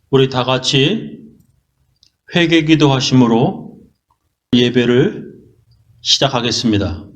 우리 다 같이 회개 기도하심으로 예배를 시작하겠습니다.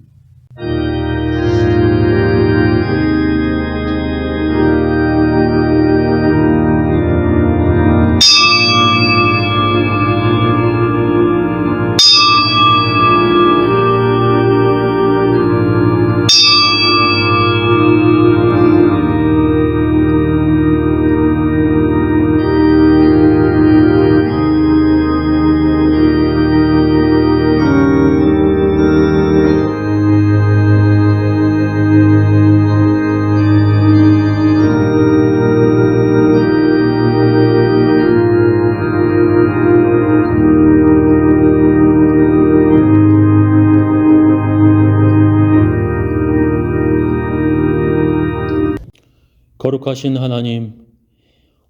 거룩하신 하나님,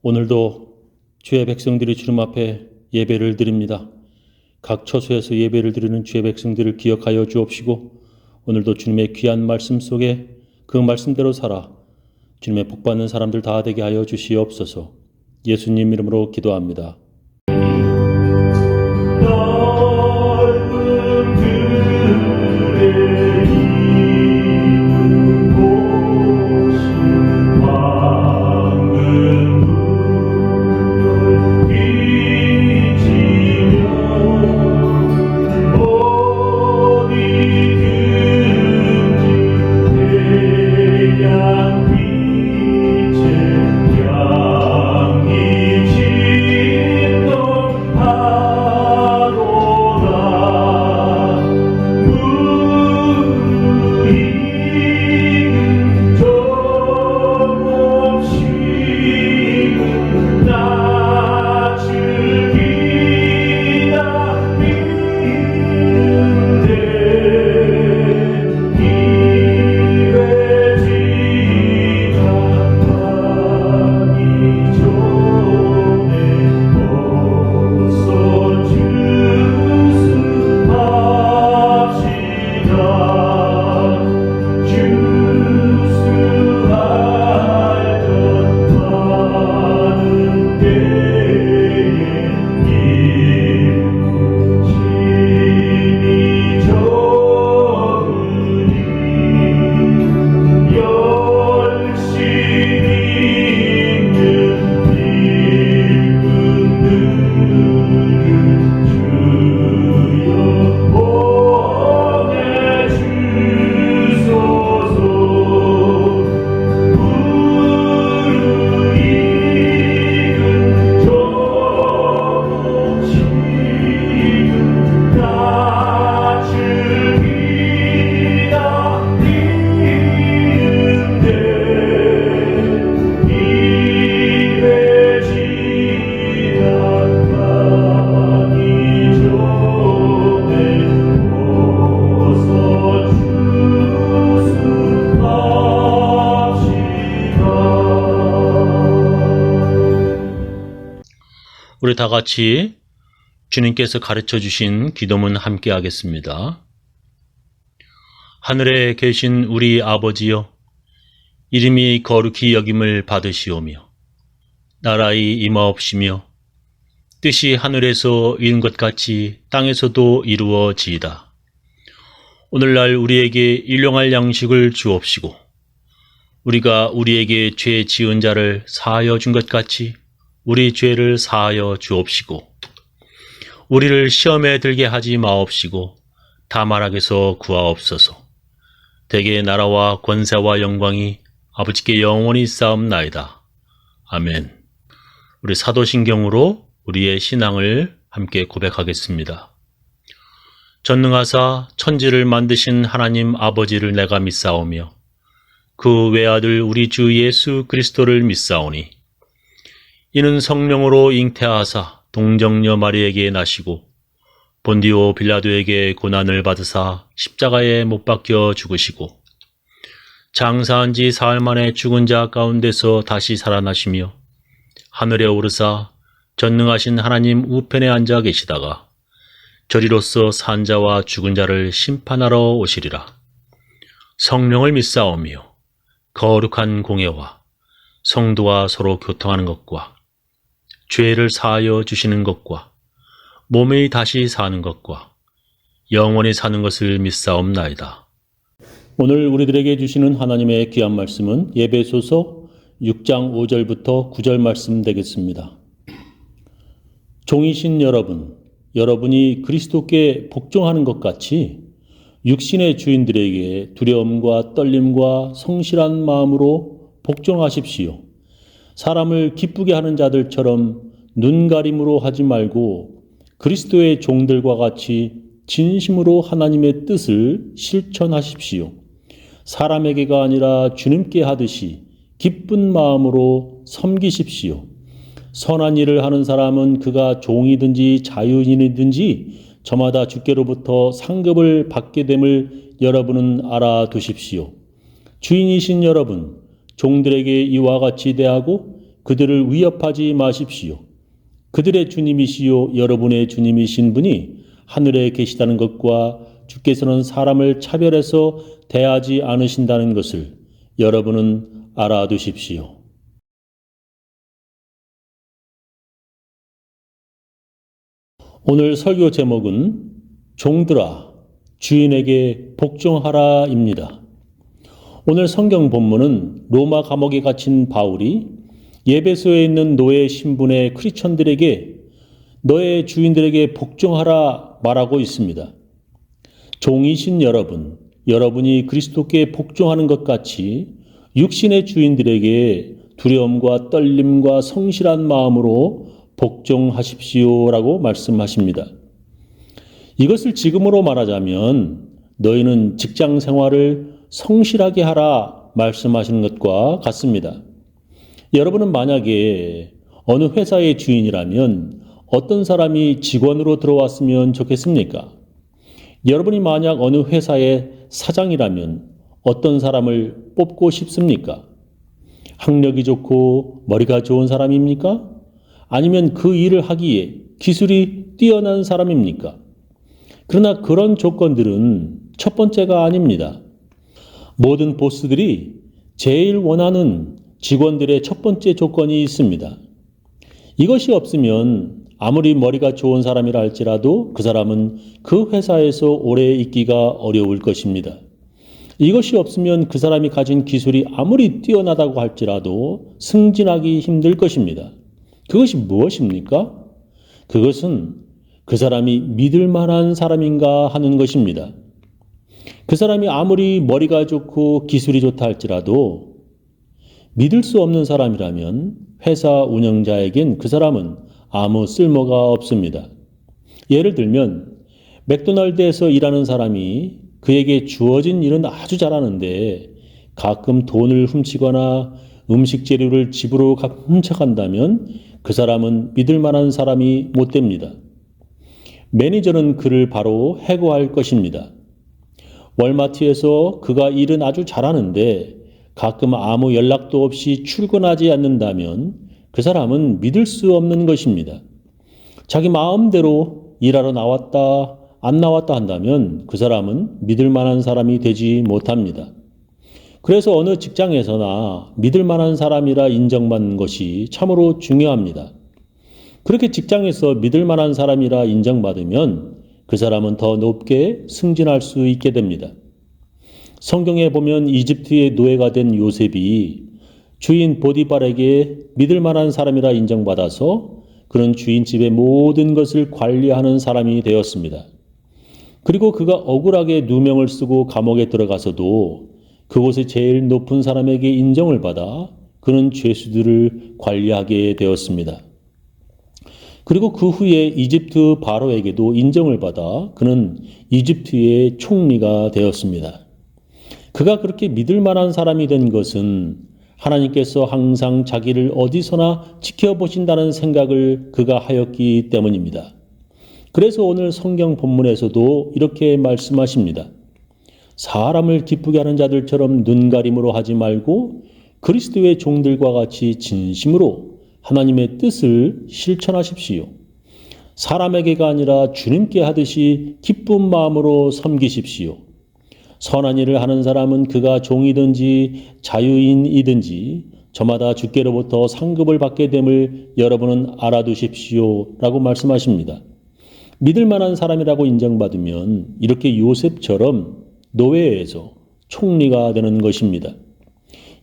오늘도 주의 백성들이 주님 앞에 예배를 드립니다. 각 처소에서 예배를 드리는 주의 백성들을 기억하여 주옵시고, 오늘도 주님의 귀한 말씀 속에 그 말씀대로 살아 주님의 복받는 사람들 다 되게 하여 주시옵소서. 예수님 이름으로 기도합니다. 우리 다 같이 주님께서 가르쳐 주신 기도문 함께 하겠습니다. 하늘에 계신 우리 아버지여, 이름이 거룩히 여김을 받으시오며 나라의 임하옵시며 뜻이 하늘에서 이룬 것 같이 땅에서도 이루어지이다. 오늘날 우리에게 일용할 양식을 주옵시고 우리가 우리에게 죄 지은 자를 사하여 준 것 같이 우리 죄를 사하여 주옵시고 우리를 시험에 들게 하지 마옵시고 다만 악에서 구하옵소서. 대개 나라와 권세와 영광이 아버지께 영원히 쌓옵나이다. 아멘. 우리 사도신경으로 우리의 신앙을 함께 고백하겠습니다. 전능하사 천지를 만드신 하나님 아버지를 내가 믿사오며 그 외아들 우리 주 예수 그리스도를 믿사오니 이는 성령으로 잉태하사 동정녀 마리에게 나시고 본디오 빌라도에게 고난을 받으사 십자가에 못 박혀 죽으시고 장사한 지 사흘 만에 죽은 자 가운데서 다시 살아나시며 하늘에 오르사 전능하신 하나님 우편에 앉아 계시다가 저리로서 산 자와 죽은 자를 심판하러 오시리라. 성령을 믿사오며 거룩한 공예와 성도와 서로 교통하는 것과 죄를 사하여 주시는 것과 몸이 다시 사는 것과 영원히 사는 것을 믿사옵나이다. 오늘 우리들에게 주시는 하나님의 귀한 말씀은 에베소서 6장 5절부터 9절 말씀 되겠습니다. 종이신 여러분, 여러분이 그리스도께 복종하는 것 같이 육신의 주인들에게 두려움과 떨림과 성실한 마음으로 복종하십시오. 사람을 기쁘게 하는 자들처럼 눈가림으로 하지 말고 그리스도의 종들과 같이 진심으로 하나님의 뜻을 실천하십시오. 사람에게가 아니라 주님께 하듯이 기쁜 마음으로 섬기십시오. 선한 일을 하는 사람은 그가 종이든지 자유인이든지 저마다 주께로부터 상급을 받게 됨을 여러분은 알아두십시오. 주인이신 여러분, 종들에게 이와 같이 대하고 그들을 위협하지 마십시오. 그들의 주님이시요 여러분의 주님이신 분이 하늘에 계시다는 것과 주께서는 사람을 차별해서 대하지 않으신다는 것을 여러분은 알아두십시오. 오늘 설교 제목은 종들아 주인에게 복종하라입니다. 오늘 성경 본문은 로마 감옥에 갇힌 바울이 에베소에 있는 노예 신분의 크리스천들에게 너의 주인들에게 복종하라 말하고 있습니다. 종이신 여러분, 여러분이 그리스도께 복종하는 것 같이 육신의 주인들에게 두려움과 떨림과 성실한 마음으로 복종하십시오라고 말씀하십니다. 이것을 지금으로 말하자면 너희는 직장 생활을 성실하게 하라 말씀하시는 것과 같습니다. 여러분은 만약에 어느 회사의 주인이라면 어떤 사람이 직원으로 들어왔으면 좋겠습니까? 여러분이 만약 어느 회사의 사장이라면 어떤 사람을 뽑고 싶습니까? 학력이 좋고 머리가 좋은 사람입니까? 아니면 그 일을 하기에 기술이 뛰어난 사람입니까? 그러나 그런 조건들은 첫 번째가 아닙니다. 모든 보스들이 제일 원하는 직원들의 첫 번째 조건이 있습니다. 이것이 없으면 아무리 머리가 좋은 사람이라 할지라도 그 사람은 그 회사에서 오래 있기가 어려울 것입니다. 이것이 없으면 그 사람이 가진 기술이 아무리 뛰어나다고 할지라도 승진하기 힘들 것입니다. 그것이 무엇입니까? 그것은 그 사람이 믿을 만한 사람인가 하는 것입니다. 그 사람이 아무리 머리가 좋고 기술이 좋다 할지라도 믿을 수 없는 사람이라면 회사 운영자에겐 그 사람은 아무 쓸모가 없습니다. 예를 들면 맥도날드에서 일하는 사람이 그에게 주어진 일은 아주 잘하는데 가끔 돈을 훔치거나 음식 재료를 집으로 훔쳐간다면 그 사람은 믿을 만한 사람이 못 됩니다. 매니저는 그를 바로 해고할 것입니다. 월마트에서 그가 일은 아주 잘하는데 가끔 아무 연락도 없이 출근하지 않는다면 그 사람은 믿을 수 없는 것입니다. 자기 마음대로 일하러 나왔다 안 나왔다 한다면 그 사람은 믿을 만한 사람이 되지 못합니다. 그래서 어느 직장에서나 믿을 만한 사람이라 인정받는 것이 참으로 중요합니다. 그렇게 직장에서 믿을 만한 사람이라 인정받으면 그 사람은 더 높게 승진할 수 있게 됩니다. 성경에 보면 이집트의 노예가 된 요셉이 주인 보디발에게 믿을 만한 사람이라 인정받아서 그는 주인 집의 모든 것을 관리하는 사람이 되었습니다. 그리고 그가 억울하게 누명을 쓰고 감옥에 들어가서도 그곳의 제일 높은 사람에게 인정을 받아 그는 죄수들을 관리하게 되었습니다. 그리고 그 후에 이집트 바로에게도 인정을 받아 그는 이집트의 총리가 되었습니다. 그가 그렇게 믿을 만한 사람이 된 것은 하나님께서 항상 자기를 어디서나 지켜보신다는 생각을 그가 하였기 때문입니다. 그래서 오늘 성경 본문에서도 이렇게 말씀하십니다. 사람을 기쁘게 하는 자들처럼 눈가림으로 하지 말고 그리스도의 종들과 같이 진심으로 하나님의 뜻을 실천하십시오. 사람에게가 아니라 주님께 하듯이 기쁜 마음으로 섬기십시오. 선한 일을 하는 사람은 그가 종이든지 자유인이든지 저마다 주께로부터 상급을 받게 됨을 여러분은 알아두십시오 라고 말씀하십니다. 믿을 만한 사람이라고 인정받으면 이렇게 요셉처럼 노예에서 총리가 되는 것입니다.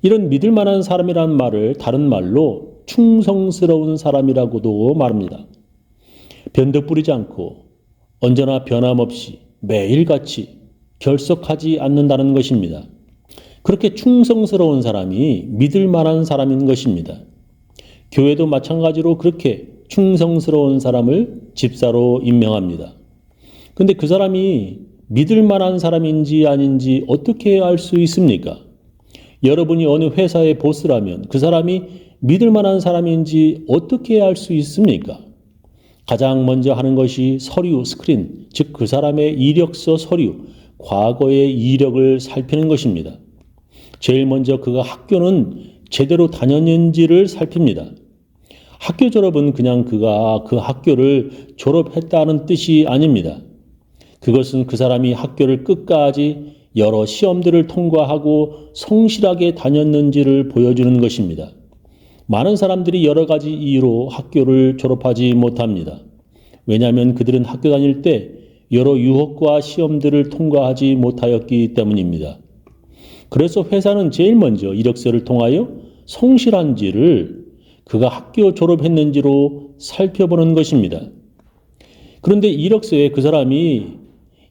이런 믿을 만한 사람이라는 말을 다른 말로 충성스러운 사람이라고도 말합니다. 변덕 부리지 않고 언제나 변함없이 매일같이 결석하지 않는다는 것입니다. 그렇게 충성스러운 사람이 믿을 만한 사람인 것입니다. 교회도 마찬가지로 그렇게 충성스러운 사람을 집사로 임명합니다. 근데 그 사람이 믿을 만한 사람인지 아닌지 어떻게 알 수 있습니까? 여러분이 어느 회사의 보스라면 그 사람이 믿을 만한 사람인지 어떻게 알 수 있습니까? 가장 먼저 하는 것이 서류 스크린, 즉 그 사람의 이력서 서류, 과거의 이력을 살피는 것입니다. 제일 먼저 그가 학교는 제대로 다녔는지를 살핍니다. 학교 졸업은 그냥 그가 그 학교를 졸업했다는 뜻이 아닙니다. 그것은 그 사람이 학교를 끝까지 여러 시험들을 통과하고 성실하게 다녔는지를 보여주는 것입니다. 많은 사람들이 여러 가지 이유로 학교를 졸업하지 못합니다. 왜냐하면 그들은 학교 다닐 때 여러 유혹과 시험들을 통과하지 못하였기 때문입니다. 그래서 회사는 제일 먼저 이력서를 통하여 성실한지를 그가 학교 졸업했는지로 살펴보는 것입니다. 그런데 이력서에 그 사람이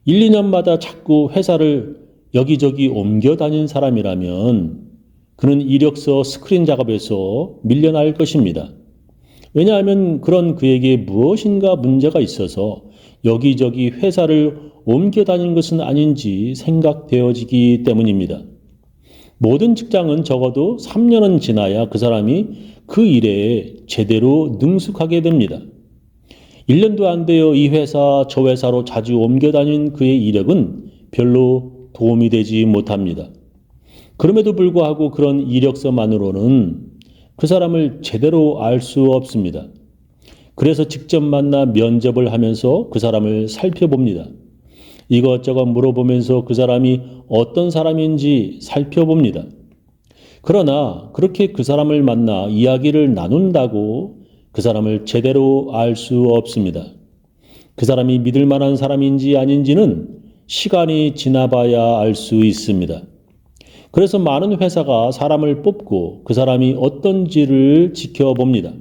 1, 2년마다 자꾸 회사를 여기저기 옮겨 다닌 사람이라면 그는 이력서 스크린 작업에서 밀려날 것입니다. 왜냐하면 그런 그에게 무엇인가 문제가 있어서 여기저기 회사를 옮겨 다닌 것은 아닌지 생각되어지기 때문입니다. 모든 직장은 적어도 3년은 지나야 그 사람이 그 일에 제대로 능숙하게 됩니다. 1년도 안 되어 이 회사 저 회사로 자주 옮겨 다닌 그의 이력은 별로 도움이 되지 못합니다. 그럼에도 불구하고 그런 이력서만으로는 그 사람을 제대로 알 수 없습니다. 그래서 직접 만나 면접을 하면서 그 사람을 살펴봅니다. 이것저것 물어보면서 그 사람이 어떤 사람인지 살펴봅니다. 그러나 그렇게 그 사람을 만나 이야기를 나눈다고 그 사람을 제대로 알 수 없습니다. 그 사람이 믿을 만한 사람인지 아닌지는 시간이 지나봐야 알 수 있습니다. 그래서 많은 회사가 사람을 뽑고 그 사람이 어떤지를 지켜봅니다.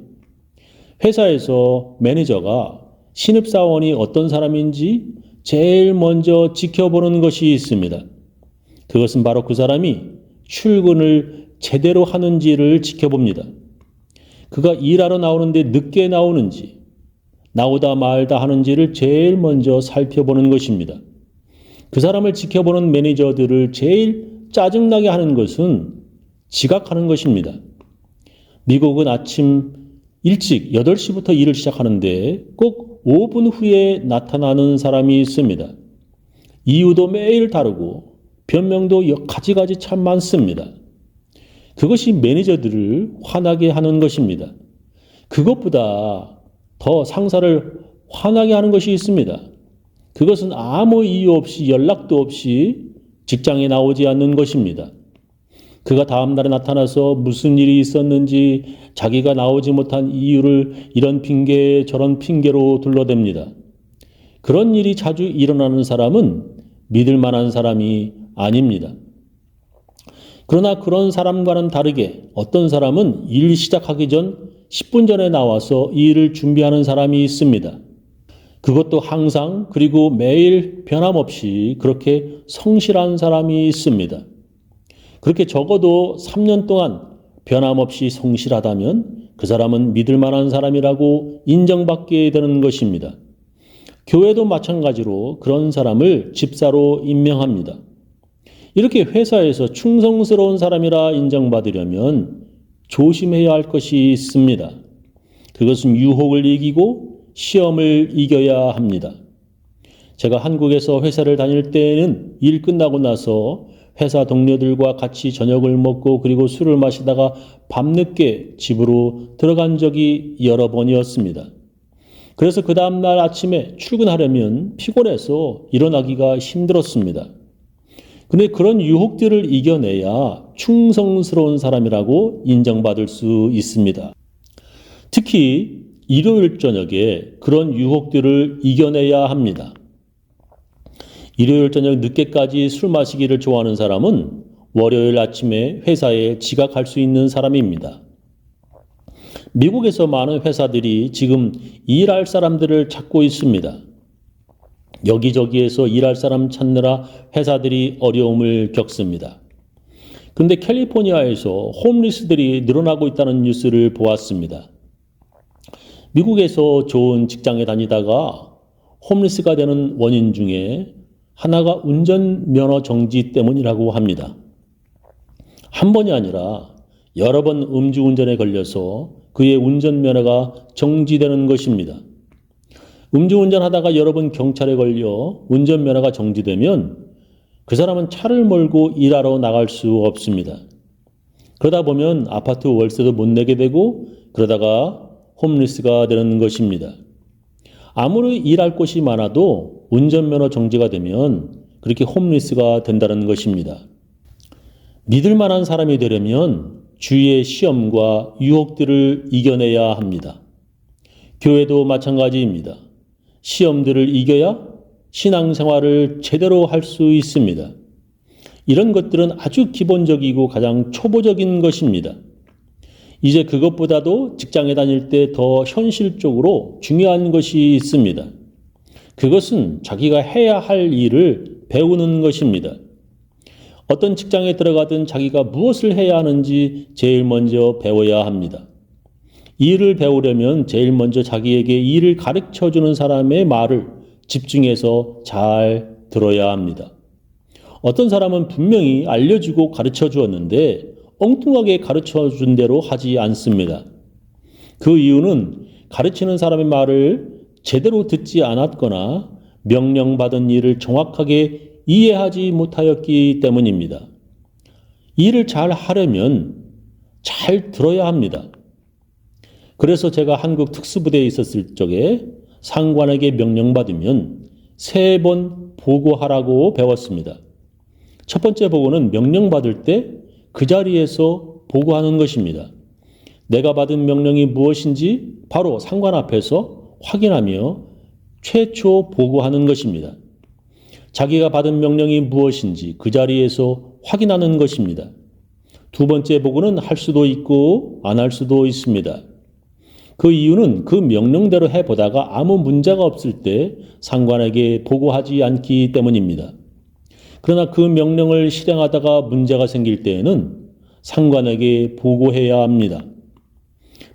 회사에서 매니저가 신입사원이 어떤 사람인지 제일 먼저 지켜보는 것이 있습니다. 그것은 바로 그 사람이 출근을 제대로 하는지를 지켜봅니다. 그가 일하러 나오는데 늦게 나오는지, 나오다 말다 하는지를 제일 먼저 살펴보는 것입니다. 그 사람을 지켜보는 매니저들을 제일 짜증나게 하는 것은 지각하는 것입니다. 미국은 아침 일찍 8시부터 일을 시작하는데 꼭 5분 후에 나타나는 사람이 있습니다. 이유도 매일 다르고 변명도 가지가지 참 많습니다. 그것이 매니저들을 화나게 하는 것입니다. 그것보다 더 상사를 화나게 하는 것이 있습니다. 그것은 아무 이유 없이 연락도 없이 직장에 나오지 않는 것입니다. 그가 다음 날에 나타나서 무슨 일이 있었는지 자기가 나오지 못한 이유를 이런 핑계 저런 핑계로 둘러댑니다. 그런 일이 자주 일어나는 사람은 믿을 만한 사람이 아닙니다. 그러나 그런 사람과는 다르게 어떤 사람은 일 시작하기 전 10분 전에 나와서 일을 준비하는 사람이 있습니다. 그것도 항상 그리고 매일 변함없이 그렇게 성실한 사람이 있습니다. 그렇게 적어도 3년 동안 변함없이 성실하다면 그 사람은 믿을 만한 사람이라고 인정받게 되는 것입니다. 교회도 마찬가지로 그런 사람을 집사로 임명합니다. 이렇게 회사에서 충성스러운 사람이라 인정받으려면 조심해야 할 것이 있습니다. 그것은 유혹을 이기고 시험을 이겨야 합니다. 제가 한국에서 회사를 다닐 때에는 일 끝나고 나서 회사 동료들과 같이 저녁을 먹고 그리고 술을 마시다가 밤늦게 집으로 들어간 적이 여러 번이었습니다. 그래서 그 다음날 아침에 출근하려면 피곤해서 일어나기가 힘들었습니다. 근데 그런 유혹들을 이겨내야 충성스러운 사람이라고 인정받을 수 있습니다. 특히 일요일 저녁에 그런 유혹들을 이겨내야 합니다. 일요일 저녁 늦게까지 술 마시기를 좋아하는 사람은 월요일 아침에 회사에 지각할 수 있는 사람입니다. 미국에서 많은 회사들이 지금 일할 사람들을 찾고 있습니다. 여기저기에서 일할 사람 찾느라 회사들이 어려움을 겪습니다. 그런데 캘리포니아에서 홈리스들이 늘어나고 있다는 뉴스를 보았습니다. 미국에서 좋은 직장에 다니다가 홈리스가 되는 원인 중에 하나가 운전면허 정지 때문이라고 합니다. 한 번이 아니라 여러 번 음주운전에 걸려서 그의 운전면허가 정지되는 것입니다. 음주운전하다가 여러 번 경찰에 걸려 운전면허가 정지되면 그 사람은 차를 몰고 일하러 나갈 수 없습니다. 그러다 보면 아파트 월세도 못 내게 되고 그러다가 홈리스가 되는 것입니다. 아무리 일할 곳이 많아도 운전면허 정지가 되면 그렇게 홈리스가 된다는 것입니다. 믿을 만한 사람이 되려면 주위의 시험과 유혹들을 이겨내야 합니다. 교회도 마찬가지입니다. 시험들을 이겨야 신앙생활을 제대로 할 수 있습니다. 이런 것들은 아주 기본적이고 가장 초보적인 것입니다. 이제 그것보다도 직장에 다닐 때 더 현실적으로 중요한 것이 있습니다. 그것은 자기가 해야 할 일을 배우는 것입니다. 어떤 직장에 들어가든 자기가 무엇을 해야 하는지 제일 먼저 배워야 합니다. 일을 배우려면 제일 먼저 자기에게 일을 가르쳐주는 사람의 말을 집중해서 잘 들어야 합니다. 어떤 사람은 분명히 알려주고 가르쳐 주었는데 엉뚱하게 가르쳐 준 대로 하지 않습니다. 그 이유는 가르치는 사람의 말을 제대로 듣지 않았거나 명령받은 일을 정확하게 이해하지 못하였기 때문입니다. 일을 잘 하려면 잘 들어야 합니다. 그래서 제가 한국 특수부대에 있었을 적에 상관에게 명령받으면 3번 보고하라고 배웠습니다. 첫 번째 보고는 명령받을 때 그 자리에서 보고하는 것입니다. 내가 받은 명령이 무엇인지 바로 상관 앞에서 확인하며 최초 보고하는 것입니다. 자기가 받은 명령이 무엇인지 그 자리에서 확인하는 것입니다. 두 번째 보고는 할 수도 있고 안 할 수도 있습니다. 그 이유는 그 명령대로 해보다가 아무 문제가 없을 때 상관에게 보고하지 않기 때문입니다. 그러나 그 명령을 실행하다가 문제가 생길 때에는 상관에게 보고해야 합니다.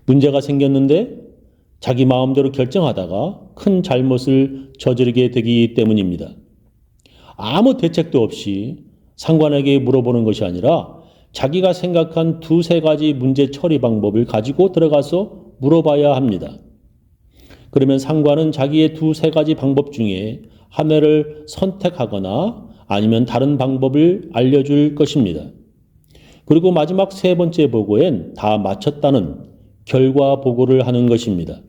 문제가 생겼는데 자기 마음대로 결정하다가 큰 잘못을 저지르게 되기 때문입니다. 아무 대책도 없이 상관에게 물어보는 것이 아니라 자기가 생각한 2-3가지 문제 처리 방법을 가지고 들어가서 물어봐야 합니다. 그러면 상관은 자기의 2-3가지 방법 중에 하나를 선택하거나 아니면 다른 방법을 알려줄 것입니다. 그리고 마지막 3번째 보고엔 다 마쳤다는 결과 보고를 하는 것입니다.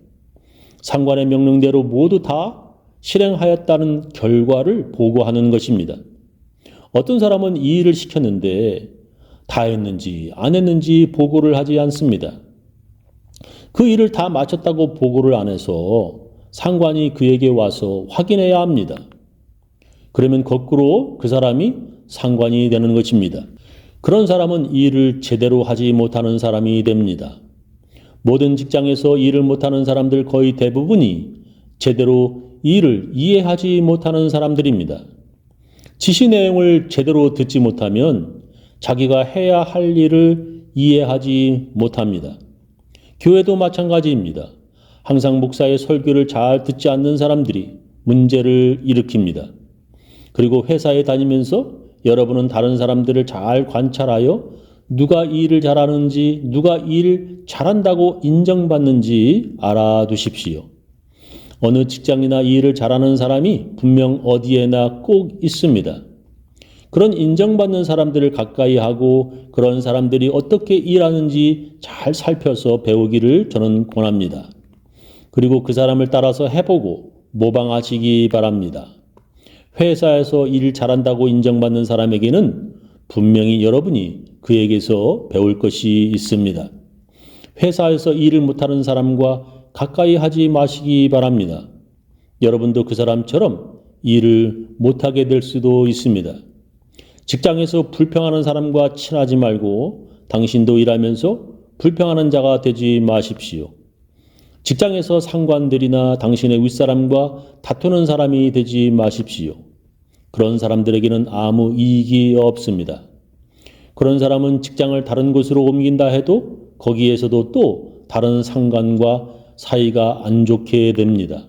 상관의 명령대로 모두 다 실행하였다는 결과를 보고하는 것입니다. 어떤 사람은 이 일을 시켰는데 다 했는지 안 했는지 보고를 하지 않습니다. 그 일을 다 마쳤다고 보고를 안 해서 상관이 그에게 와서 확인해야 합니다. 그러면 거꾸로 그 사람이 상관이 되는 것입니다. 그런 사람은 일을 제대로 하지 못하는 사람이 됩니다. 모든 직장에서 일을 못하는 사람들 거의 대부분이 제대로 일을 이해하지 못하는 사람들입니다. 지시 내용을 제대로 듣지 못하면 자기가 해야 할 일을 이해하지 못합니다. 교회도 마찬가지입니다. 항상 목사의 설교를 잘 듣지 않는 사람들이 문제를 일으킵니다. 그리고 회사에 다니면서 여러분은 다른 사람들을 잘 관찰하여 누가 일을 잘하는지, 누가 일을 잘한다고 인정받는지 알아두십시오. 어느 직장이나 일을 잘하는 사람이 분명 어디에나 꼭 있습니다. 그런 인정받는 사람들을 가까이 하고 그런 사람들이 어떻게 일하는지 잘 살펴서 배우기를 저는 권합니다. 그리고 그 사람을 따라서 해보고 모방하시기 바랍니다. 회사에서 일 잘한다고 인정받는 사람에게는 분명히 여러분이 그에게서 배울 것이 있습니다. 회사에서 일을 못하는 사람과 가까이 하지 마시기 바랍니다. 여러분도 그 사람처럼 일을 못하게 될 수도 있습니다. 직장에서 불평하는 사람과 친하지 말고 당신도 일하면서 불평하는 자가 되지 마십시오. 직장에서 상관들이나 당신의 윗사람과 다투는 사람이 되지 마십시오. 그런 사람들에게는 아무 이익이 없습니다. 그런 사람은 직장을 다른 곳으로 옮긴다 해도 거기에서도 또 다른 상관과 사이가 안 좋게 됩니다.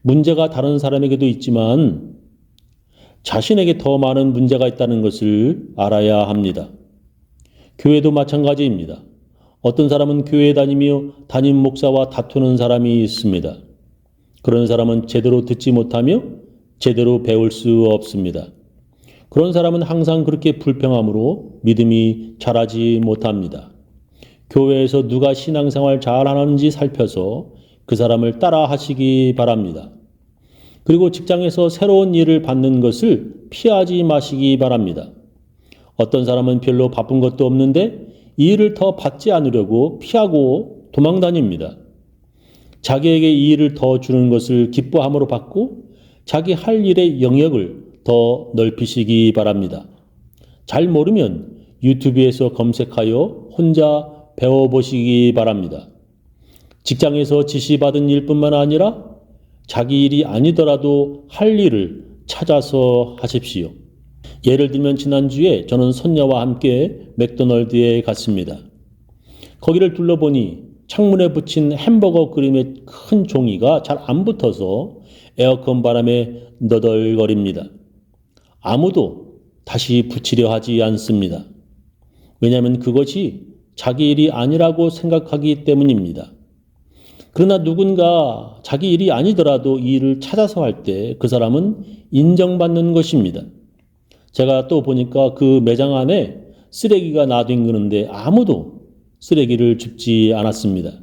문제가 다른 사람에게도 있지만 자신에게 더 많은 문제가 있다는 것을 알아야 합니다. 교회도 마찬가지입니다. 어떤 사람은 교회에 다니며 담임 목사와 다투는 사람이 있습니다. 그런 사람은 제대로 듣지 못하며 제대로 배울 수 없습니다. 그런 사람은 항상 그렇게 불평함으로 믿음이 자라지 못합니다. 교회에서 누가 신앙생활 잘하는지 살펴서 그 사람을 따라 하시기 바랍니다. 그리고 직장에서 새로운 일을 받는 것을 피하지 마시기 바랍니다. 어떤 사람은 별로 바쁜 것도 없는데 이 일을 더 받지 않으려고 피하고 도망다닙니다. 자기에게 이 일을 더 주는 것을 기뻐함으로 받고 자기 할 일의 영역을 더 넓히시기 바랍니다. 잘 모르면 유튜브에서 검색하여 혼자 배워보시기 바랍니다. 직장에서 지시받은 일뿐만 아니라 자기 일이 아니더라도 할 일을 찾아서 하십시오. 예를 들면 지난주에 저는 손녀와 함께 맥도널드에 갔습니다. 거기를 둘러보니 창문에 붙인 햄버거 그림의 큰 종이가 잘 안 붙어서 에어컨 바람에 너덜거립니다. 아무도 다시 붙이려 하지 않습니다. 왜냐하면 그것이 자기 일이 아니라고 생각하기 때문입니다. 그러나 누군가 자기 일이 아니더라도 이 일을 찾아서 할 때 그 사람은 인정받는 것입니다. 제가 또 보니까 그 매장 안에 쓰레기가 나뒹구는데 아무도 쓰레기를 줍지 않았습니다.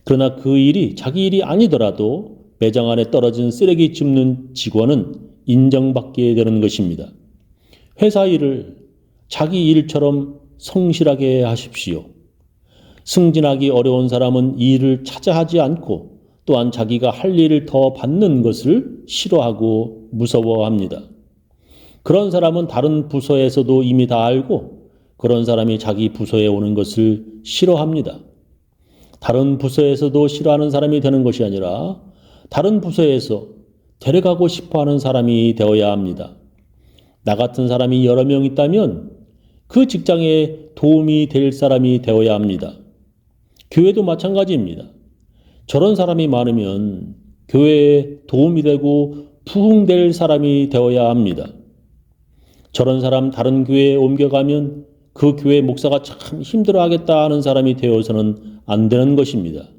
그러나 그 일이 자기 일이 아니더라도 매장 안에 떨어진 쓰레기 줍는 직원은 인정받게 되는 것입니다. 회사 일을 자기 일처럼 성실하게 하십시오. 승진하기 어려운 사람은 이 일을 찾아 하지 않고 또한 자기가 할 일을 더 받는 것을 싫어하고 무서워합니다. 그런 사람은 다른 부서에서도 이미 다 알고 그런 사람이 자기 부서에 오는 것을 싫어합니다. 다른 부서에서도 싫어하는 사람이 되는 것이 아니라 다른 부서에서 데려가고 싶어하는 사람이 되어야 합니다. 나 같은 사람이 여러 명 있다면 그 직장에 도움이 될 사람이 되어야 합니다. 교회도 마찬가지입니다. 저런 사람이 많으면 교회에 도움이 되고 부흥될 사람이 되어야 합니다. 저런 사람 다른 교회에 옮겨가면 그 교회 목사가 참 힘들어하겠다 하는 사람이 되어서는 안 되는 것입니다.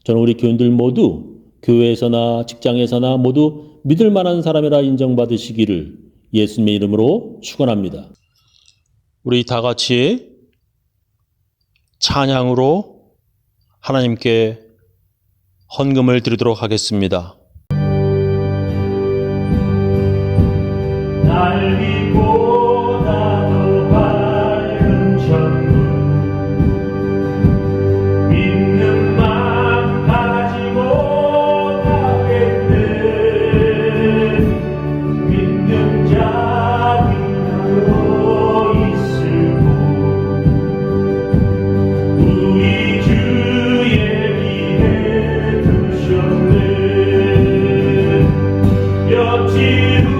저는 우리 교인들 모두 교회에서나 직장에서나 모두 믿을 만한 사람이라 인정받으시기를 예수님의 이름으로 축원합니다. 우리 다 같이 찬양으로 하나님께 헌금을 드리도록 하겠습니다. 날보다도 밝은 천국 믿는 맘 가지 못하겠네 믿는 자 위하여 있을고 우리 주의 입에 두셨네 옆지루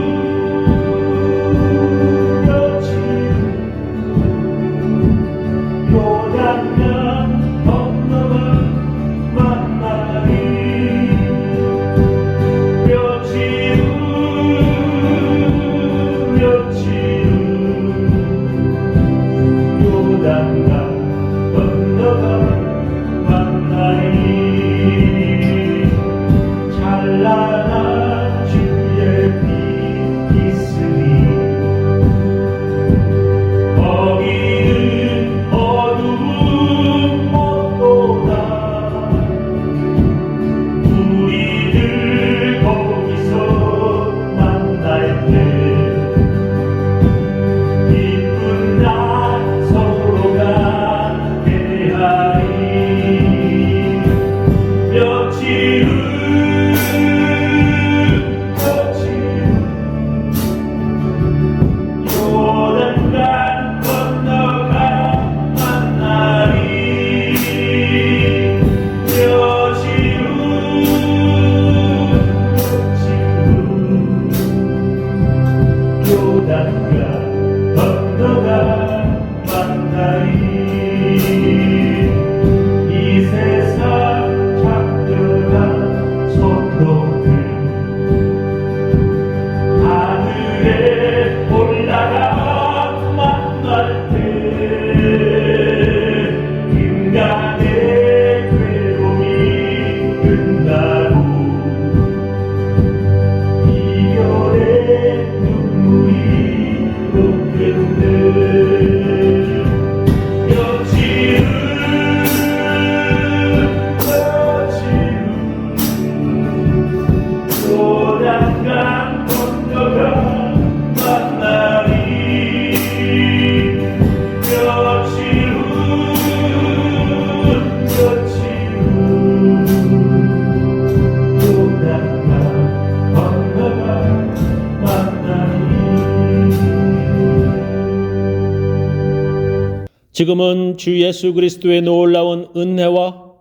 지금은 주 예수 그리스도의 놀라운 은혜와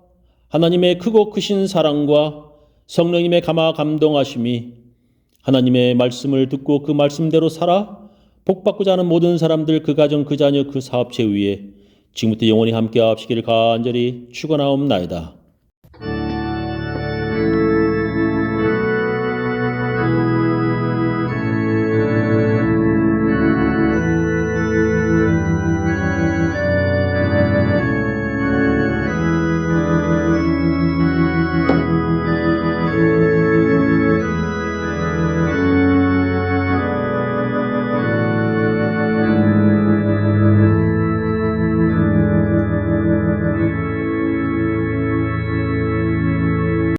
하나님의 크고 크신 사랑과 성령님의 감화 감동하심이 하나님의 말씀을 듣고 그 말씀대로 살아 복받고자 하는 모든 사람들, 그 가정, 그 자녀, 그 사업체 위에 지금부터 영원히 함께 하시기를 간절히 축원하옵나이다.